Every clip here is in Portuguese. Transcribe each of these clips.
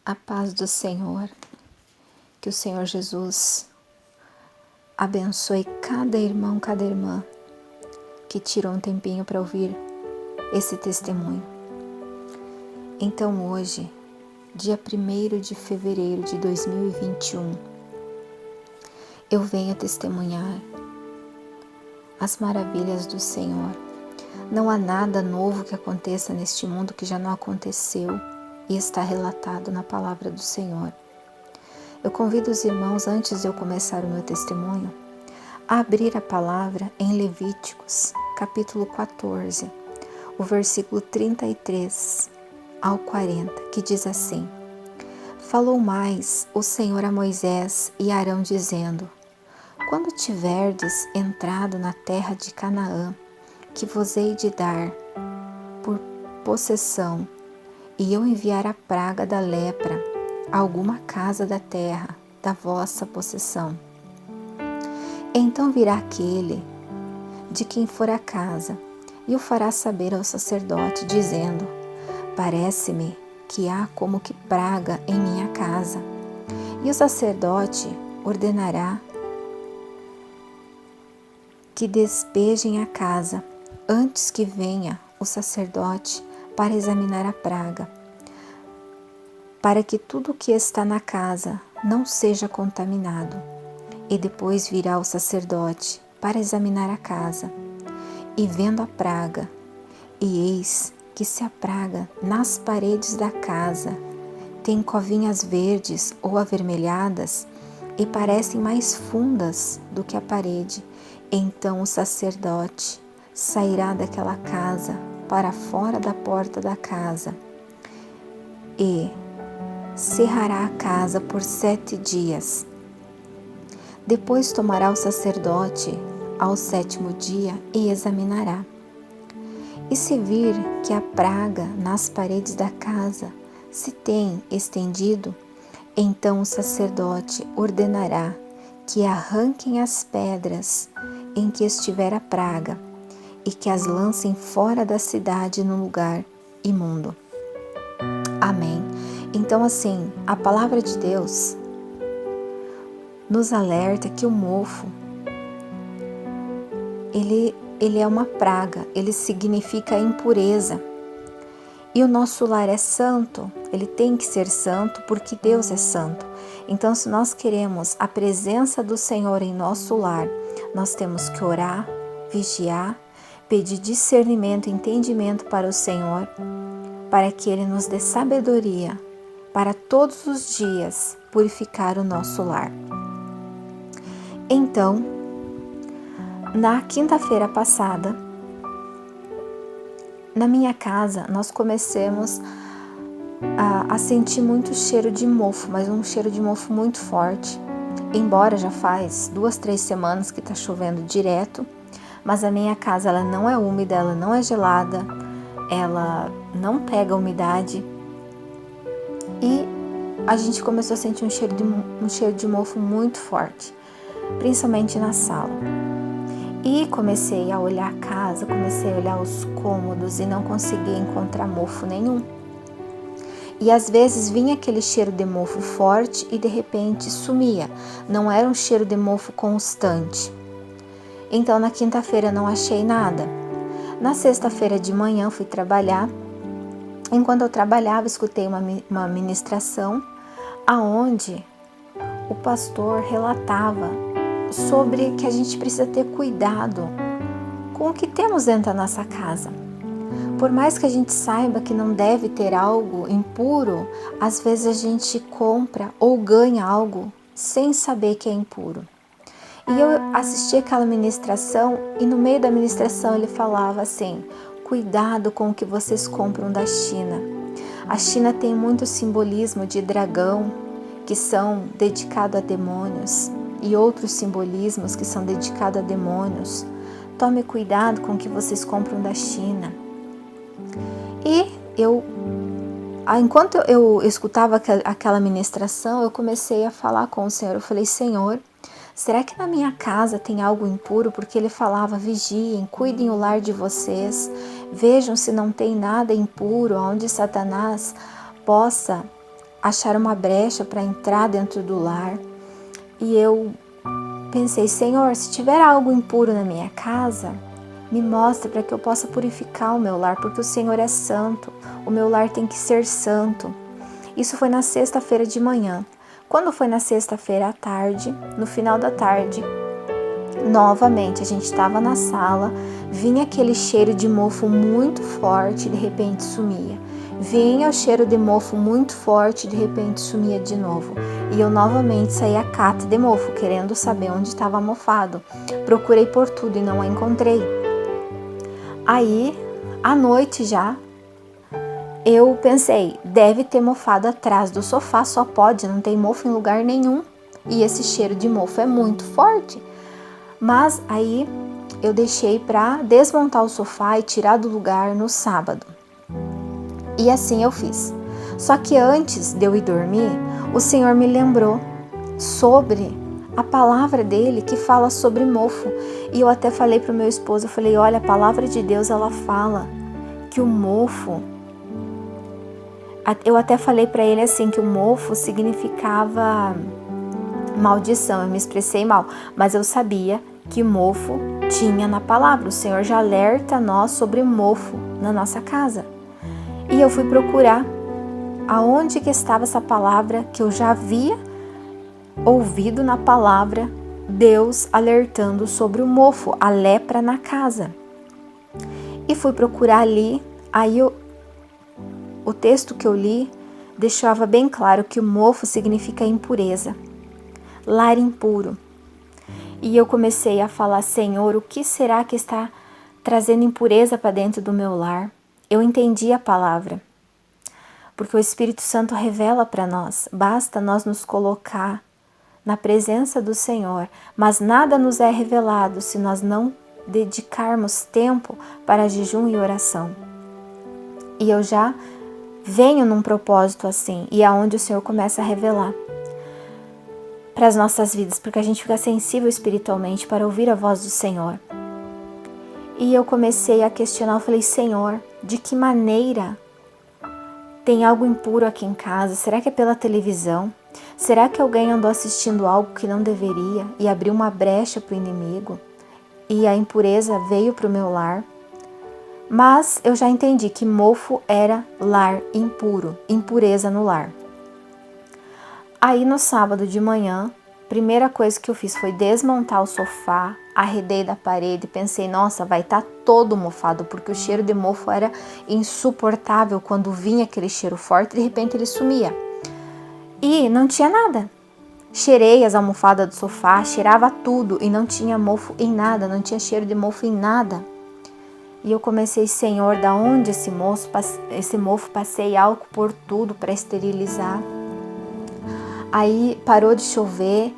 A paz do Senhor, que o Senhor Jesus abençoe cada irmão, cada irmã que tirou um tempinho para ouvir esse testemunho. Então hoje, dia 1º de fevereiro de 2021, eu venho testemunhar as maravilhas do Senhor. Não há nada novo que aconteça neste mundo que já não aconteceu e está relatado na palavra do Senhor. Eu convido os irmãos, antes de eu começar o meu testemunho, a abrir a palavra em Levíticos, capítulo 14, o versículo 33 ao 40, que diz assim: Falou mais o Senhor a Moisés e a Arão, dizendo: Quando tiverdes entrado na terra de Canaã, que vos hei de dar por possessão, e eu enviar a praga da lepra a alguma casa da terra da vossa possessão, então virá aquele de quem for a casa, e o fará saber ao sacerdote, dizendo: Parece-me que há como que praga em minha casa. E o sacerdote ordenará que despejem a casa, antes que venha o sacerdote para examinar a praga, para que tudo o que está na casa não seja contaminado. E depois virá o sacerdote para examinar a casa, e vendo a praga, e eis que se a praga nas paredes da casa tem covinhas verdes ou avermelhadas, e parecem mais fundas do que a parede, então o sacerdote sairá daquela casa para fora da porta da casa e cerrará a casa por 7 dias. Depois tomará o sacerdote ao 7º dia e examinará. E se vir que a praga nas paredes da casa se tem estendido, então o sacerdote ordenará que arranquem as pedras em que estiver a praga e que as lancem fora da cidade num lugar imundo. Amém. Então, assim, a palavra de Deus nos alerta que o mofo, ele é uma praga, ele significa impureza. E o nosso lar é santo, ele tem que ser santo porque Deus é santo. Então, se nós queremos a presença do Senhor em nosso lar, nós temos que orar, vigiar, pedir discernimento e entendimento para o Senhor, para que Ele nos dê sabedoria para todos os dias purificar o nosso lar. Então, na quinta-feira passada, na minha casa, nós começamos a sentir muito cheiro de mofo, mas um cheiro de mofo muito forte. Embora já faz 2, 3 semanas que está chovendo direto, mas a minha casa ela não é úmida, ela não é gelada, ela não pega umidade. E a gente começou a sentir um cheiro de mofo muito forte, principalmente na sala. E comecei a olhar a casa, comecei a olhar os cômodos e não conseguia encontrar mofo nenhum. E às vezes vinha aquele cheiro de mofo forte e de repente sumia. Não era um cheiro de mofo constante. Então na quinta-feira não achei nada. Na sexta-feira de manhã fui trabalhar. Enquanto eu trabalhava, escutei uma ministração aonde o pastor relatava sobre que a gente precisa ter cuidado com o que temos dentro da nossa casa. Por mais que a gente saiba que não deve ter algo impuro, às vezes a gente compra ou ganha algo sem saber que é impuro. E eu assisti aquela ministração e no meio da ministração ele falava assim: cuidado com o que vocês compram da China. A China tem muito simbolismo de dragão, que são dedicados a demônios, e outros simbolismos que são dedicados a demônios. Tome cuidado com o que vocês compram da China. E enquanto eu escutava aquela ministração, eu comecei a falar com o Senhor. Eu falei: Senhor, será que na minha casa tem algo impuro? Porque ele falava: vigiem, cuidem o lar de vocês, vejam se não tem nada impuro, onde Satanás possa achar uma brecha para entrar dentro do lar. E eu pensei, Senhor, se tiver algo impuro na minha casa, me mostre para que eu possa purificar o meu lar, porque o Senhor é santo, o meu lar tem que ser santo. Isso foi na sexta-feira de manhã. Quando foi na sexta-feira à tarde, no final da tarde, novamente a gente estava na sala, vinha aquele cheiro de mofo muito forte e de repente sumia. Vinha o cheiro de mofo muito forte e de repente sumia de novo. E eu novamente saí a cata de mofo, querendo saber onde estava mofado. Procurei por tudo e não a encontrei. Aí, à noite já, eu pensei, deve ter mofado atrás do sofá, só pode, não tem mofo em lugar nenhum. E esse cheiro de mofo é muito forte. Mas aí eu deixei para desmontar o sofá e tirar do lugar no sábado. E assim eu fiz. Só que antes de eu ir dormir, o Senhor me lembrou sobre a palavra dele que fala sobre mofo. E eu até falei para o meu esposo, eu falei, olha, a palavra de Deus, ela fala que o mofo... Eu até falei para ele assim, que o mofo significava maldição, eu me expressei mal, mas eu sabia que mofo tinha na palavra. O Senhor já alerta nós sobre mofo na nossa casa. E eu fui procurar aonde que estava essa palavra que eu já havia ouvido na palavra, Deus alertando sobre o mofo, a lepra na casa. E fui procurar ali, aí o texto que eu li deixava bem claro que o mofo significa impureza, lar impuro. E eu comecei a falar, Senhor, o que será que está trazendo impureza para dentro do meu lar? Eu entendi a palavra, porque o Espírito Santo revela para nós, basta nós nos colocar na presença do Senhor, mas nada nos é revelado se nós não dedicarmos tempo para jejum e oração. E eu já venho num propósito assim, e é onde o Senhor começa a revelar para as nossas vidas, porque a gente fica sensível espiritualmente para ouvir a voz do Senhor. E eu comecei a questionar, eu falei, Senhor, de que maneira tem algo impuro aqui em casa? Será que é pela televisão? Será que alguém andou assistindo algo que não deveria e abriu uma brecha para o inimigo? E a impureza veio para o meu lar? Mas eu já entendi que mofo era lar impuro, impureza no lar. Aí no sábado de manhã, primeira coisa que eu fiz foi desmontar o sofá, arredei da parede, pensei, nossa, vai estar todo mofado, porque o cheiro de mofo era insuportável quando vinha aquele cheiro forte, de repente ele sumia. E não tinha nada. Cheirei as almofadas do sofá, cheirava tudo e não tinha mofo em nada, não tinha cheiro de mofo em nada. E eu comecei, Senhor, da onde esse mofo? Passei álcool por tudo para esterilizar. Aí parou de chover,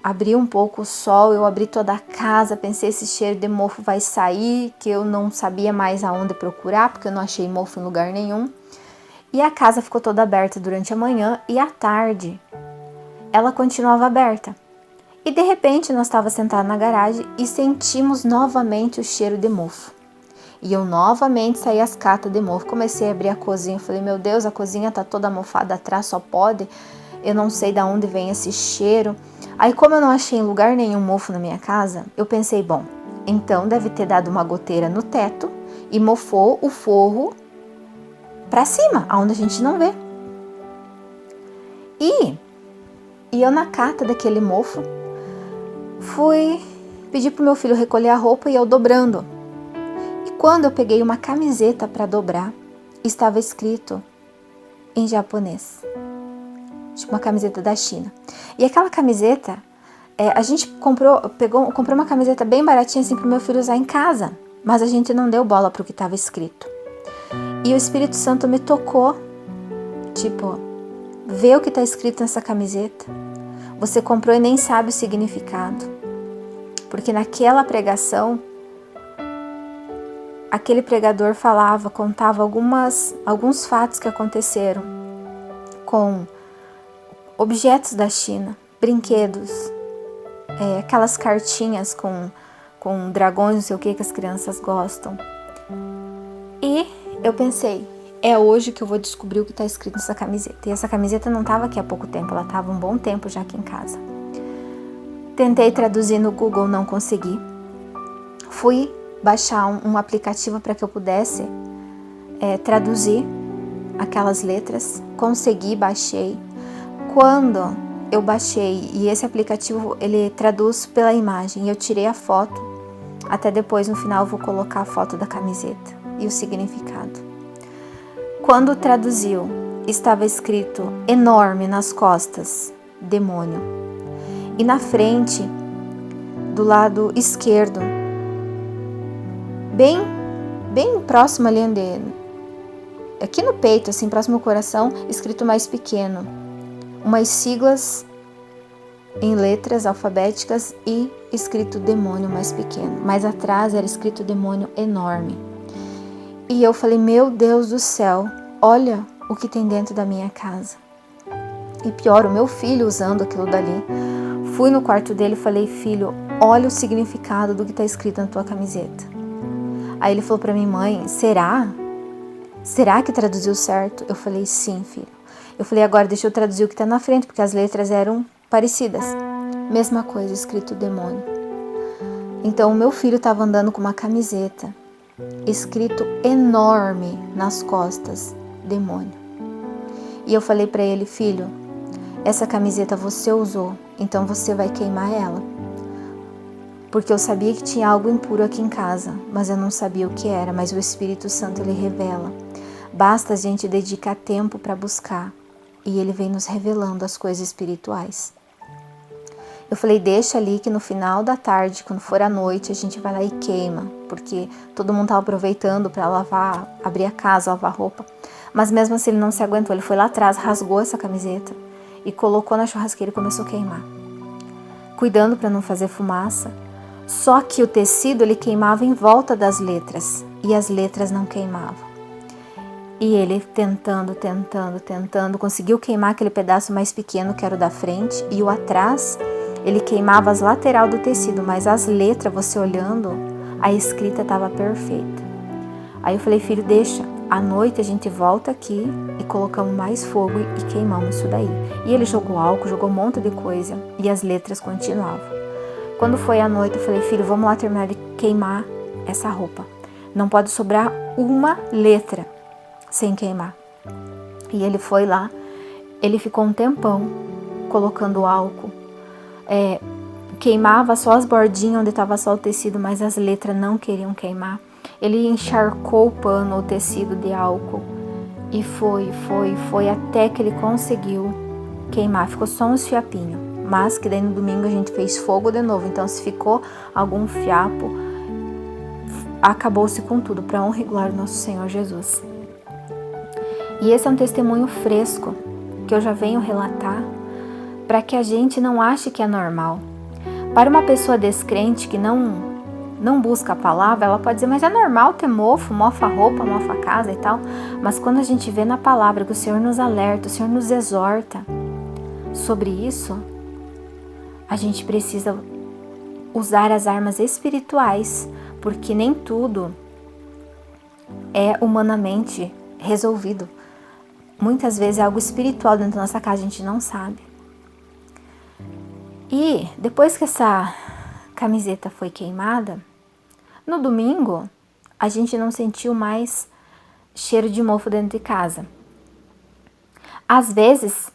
abriu um pouco o sol, eu abri toda a casa, pensei, esse cheiro de mofo vai sair, que eu não sabia mais aonde procurar, porque eu não achei mofo em lugar nenhum. E a casa ficou toda aberta durante a manhã e à tarde ela continuava aberta. E de repente nós estávamos sentados na garagem e sentimos novamente o cheiro de mofo. E eu novamente saí as catas de mofo, comecei a abrir a cozinha, falei, meu Deus, a cozinha tá toda mofada atrás, só pode, eu não sei de onde vem esse cheiro. Aí como eu não achei em lugar nenhum mofo na minha casa, eu pensei, bom, então deve ter dado uma goteira no teto e mofou o forro para cima, aonde a gente não vê. E eu na cata daquele mofo, fui pedir pro meu filho recolher a roupa e eu dobrando. Quando eu peguei uma camiseta para dobrar, estava escrito em japonês, tipo uma camiseta da China. E aquela camiseta, a gente comprou uma camiseta bem baratinha assim para o meu filho usar em casa, mas a gente não deu bola para o que estava escrito. E o Espírito Santo me tocou, tipo, vê o que está escrito nessa camiseta. Você comprou e nem sabe o significado, porque naquela pregação aquele pregador contava alguns fatos que aconteceram com objetos da China, brinquedos, aquelas cartinhas com dragões, não sei o que as crianças gostam. E eu pensei, é hoje que eu vou descobrir o que está escrito nessa camiseta. E essa camiseta não estava aqui há pouco tempo, ela estava um bom tempo já aqui em casa. Tentei traduzir no Google, não consegui. Fui baixar um aplicativo para que eu pudesse traduzir aquelas letras. Consegui, baixei. Quando eu baixei, e esse aplicativo ele traduz pela imagem, eu tirei a foto, até depois no final eu vou colocar a foto da camiseta e o significado. Quando traduziu, estava escrito enorme nas costas, demônio. E na frente, do lado esquerdo, bem próximo ali, aqui no peito, assim, próximo ao coração, escrito mais pequeno, umas siglas em letras alfabéticas e escrito demônio mais pequeno. Mais atrás era escrito demônio enorme. E eu falei, meu Deus do céu, olha o que tem dentro da minha casa. E pior, o meu filho usando aquilo dali. Fui no quarto dele e falei, filho, olha o significado do que está escrito na tua camiseta. Aí ele falou para mim, mãe, será? Será que traduziu certo? Eu falei, sim, filho. Eu falei, agora deixa eu traduzir o que está na frente, porque as letras eram parecidas. Mesma coisa, escrito demônio. Então o meu filho estava andando com uma camiseta, escrito enorme nas costas, demônio. E eu falei para ele, filho, essa camiseta você usou, então você vai queimar ela. Porque eu sabia que tinha algo impuro aqui em casa, mas eu não sabia o que era, mas o Espírito Santo ele revela. Basta a gente dedicar tempo para buscar, e ele vem nos revelando as coisas espirituais. Eu falei, deixa ali que no final da tarde, quando for à noite, a gente vai lá e queima, porque todo mundo estava aproveitando para lavar, abrir a casa, lavar roupa. Mas mesmo assim ele não se aguentou, ele foi lá atrás, rasgou essa camiseta e colocou na churrasqueira e começou a queimar. Cuidando para não fazer fumaça, só que o tecido ele queimava em volta das letras e as letras não queimavam. E ele tentando, conseguiu queimar aquele pedaço mais pequeno que era o da frente e o atrás ele queimava as laterais do tecido, mas as letras, você olhando, a escrita estava perfeita. Aí eu falei, filho, deixa, à noite a gente volta aqui e colocamos mais fogo e queimamos isso daí. E ele jogou álcool, jogou um monte de coisa e as letras continuavam. Quando foi à noite, eu falei, filho, vamos lá terminar de queimar essa roupa. Não pode sobrar uma letra sem queimar. E ele foi lá, ele ficou um tempão colocando álcool, queimava só as bordinhas onde estava só o tecido, mas as letras não queriam queimar. Ele encharcou o pano, o tecido de álcool e foi até que ele conseguiu queimar. Ficou só uns fiapinhos, mas que daí no domingo a gente fez fogo de novo, então se ficou algum fiapo, acabou-se com tudo, para honra e glória do nosso Senhor Jesus. E esse é um testemunho fresco que eu já venho relatar para que a gente não ache que é normal. Para uma pessoa descrente que não busca a palavra, ela pode dizer, mas é normal ter mofo, mofa a roupa, mofa a casa e tal. Mas quando a gente vê na palavra que o Senhor nos alerta, o Senhor nos exorta sobre isso, a gente precisa usar as armas espirituais, porque nem tudo é humanamente resolvido. Muitas vezes é algo espiritual dentro da nossa casa, a gente não sabe. E depois que essa camiseta foi queimada, no domingo a gente não sentiu mais cheiro de mofo dentro de casa. Às vezes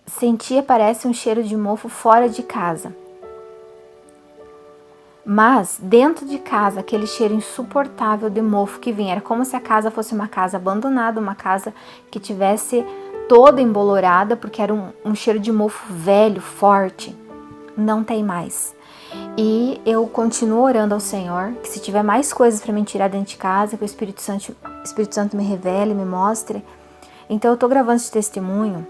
sentia, parece, um cheiro de mofo fora de casa. Mas dentro de casa, aquele cheiro insuportável de mofo que vinha, era como se a casa fosse uma casa abandonada, uma casa que tivesse toda embolorada, porque era um cheiro de mofo velho, forte. Não tem mais. E eu continuo orando ao Senhor, que se tiver mais coisas para me tirar dentro de casa, que o Espírito Santo me revele, me mostre. Então eu estou gravando esse testemunho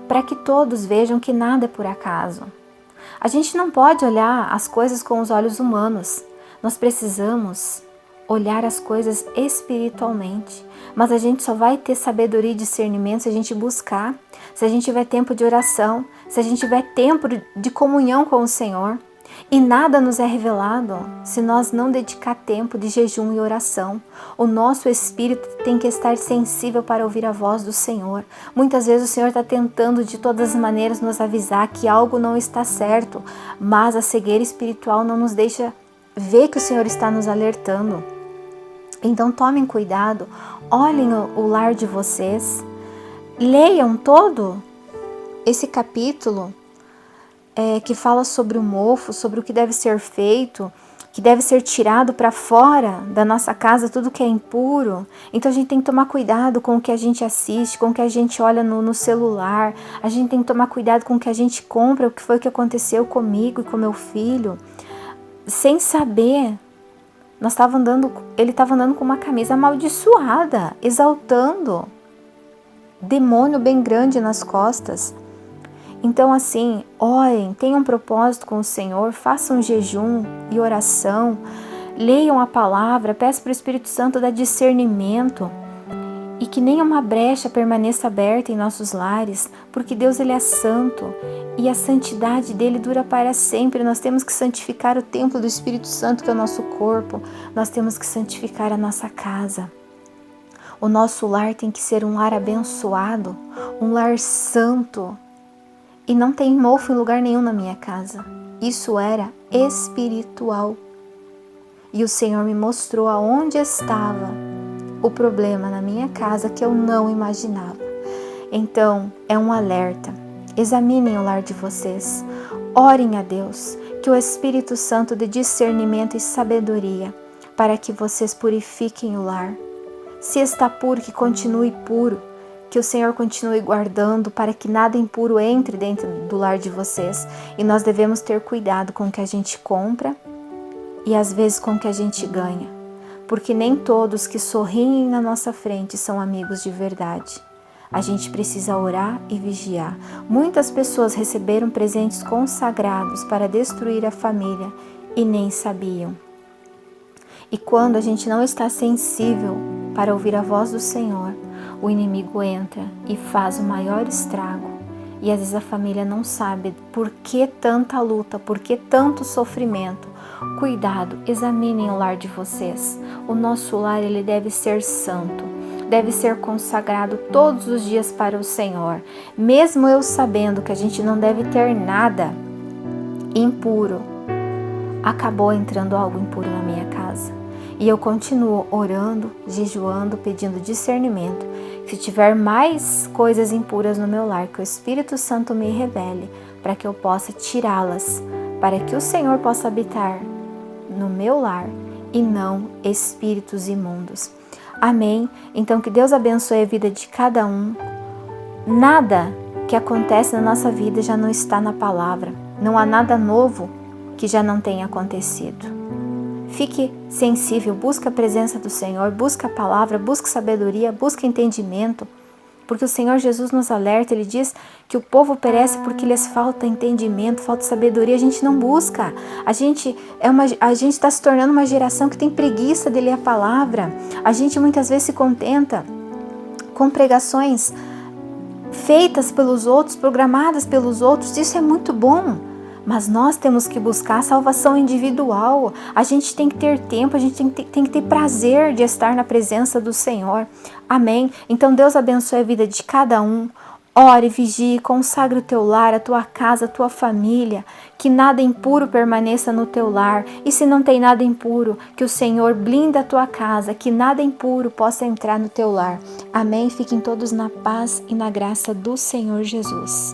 para que todos vejam que nada é por acaso. A gente não pode olhar as coisas com os olhos humanos. Nós precisamos olhar as coisas espiritualmente. Mas a gente só vai ter sabedoria e discernimento se a gente buscar, se a gente tiver tempo de oração, se a gente tiver tempo de comunhão com o Senhor. E nada nos é revelado se nós não dedicar tempo de jejum e oração. O nosso espírito tem que estar sensível para ouvir a voz do Senhor. Muitas vezes o Senhor está tentando de todas as maneiras nos avisar que algo não está certo, mas a cegueira espiritual não nos deixa ver que o Senhor está nos alertando. Então tomem cuidado, olhem o lar de vocês, leiam todo esse capítulo que fala sobre o mofo, sobre o que deve ser feito, que deve ser tirado para fora da nossa casa, tudo que é impuro. Então a gente tem que tomar cuidado com o que a gente assiste, com o que a gente olha no celular. A gente tem que tomar cuidado com o que a gente compra, o que foi que aconteceu comigo e com meu filho. Sem saber, ele estava andando com uma camisa amaldiçoada, exaltando demônio bem grande nas costas. Então assim, orem, tenham um propósito com o Senhor, façam jejum e oração, leiam a palavra, peçam para o Espírito Santo dar discernimento e que nenhuma brecha permaneça aberta em nossos lares, porque Deus ele é santo e a santidade dele dura para sempre. Nós temos que santificar o templo do Espírito Santo, que é o nosso corpo, nós temos que santificar a nossa casa. O nosso lar tem que ser um lar abençoado, um lar santo. E não tem mofo em lugar nenhum na minha casa. Isso era espiritual. E o Senhor me mostrou aonde estava o problema na minha casa que eu não imaginava. Então, é um alerta. Examinem o lar de vocês. Orem a Deus, que o Espírito Santo dê discernimento e sabedoria para que vocês purifiquem o lar. Se está puro, que continue puro. Que o Senhor continue guardando para que nada impuro entre dentro do lar de vocês. E nós devemos ter cuidado com o que a gente compra e às vezes com o que a gente ganha. Porque nem todos que sorriem na nossa frente são amigos de verdade. A gente precisa orar e vigiar. Muitas pessoas receberam presentes consagrados para destruir a família e nem sabiam. E quando a gente não está sensível para ouvir a voz do Senhor, o inimigo entra e faz o maior estrago. E às vezes a família não sabe por que tanta luta, por que tanto sofrimento. Cuidado, examinem o lar de vocês. O nosso lar ele deve ser santo, deve ser consagrado todos os dias para o Senhor. Mesmo eu sabendo que a gente não deve ter nada impuro, acabou entrando algo impuro na minha casa. E eu continuo orando, jejuando, pedindo discernimento. Se tiver mais coisas impuras no meu lar, que o Espírito Santo me revele, para que eu possa tirá-las, para que o Senhor possa habitar no meu lar e não espíritos imundos. Amém? Então que Deus abençoe a vida de cada um. Nada que acontece na nossa vida já não está na palavra. Não há nada novo que já não tenha acontecido. Fique sensível, busque a presença do Senhor, busque a palavra, busque sabedoria, busque entendimento, porque o Senhor Jesus nos alerta, Ele diz que o povo perece porque lhes falta entendimento, falta sabedoria, a gente não busca, a gente está se tornando uma geração que tem preguiça de ler a palavra, a gente muitas vezes se contenta com pregações feitas pelos outros, programadas pelos outros, isso é muito bom. Mas nós temos que buscar a salvação individual. A gente tem que ter tempo, a gente tem que ter prazer de estar na presença do Senhor. Amém? Então Deus abençoe a vida de cada um. Ore, vigie, consagre o teu lar, a tua casa, a tua família. Que nada impuro permaneça no teu lar. E se não tem nada impuro, que o Senhor blinde a tua casa, que nada impuro possa entrar no teu lar. Amém? Fiquem todos na paz e na graça do Senhor Jesus.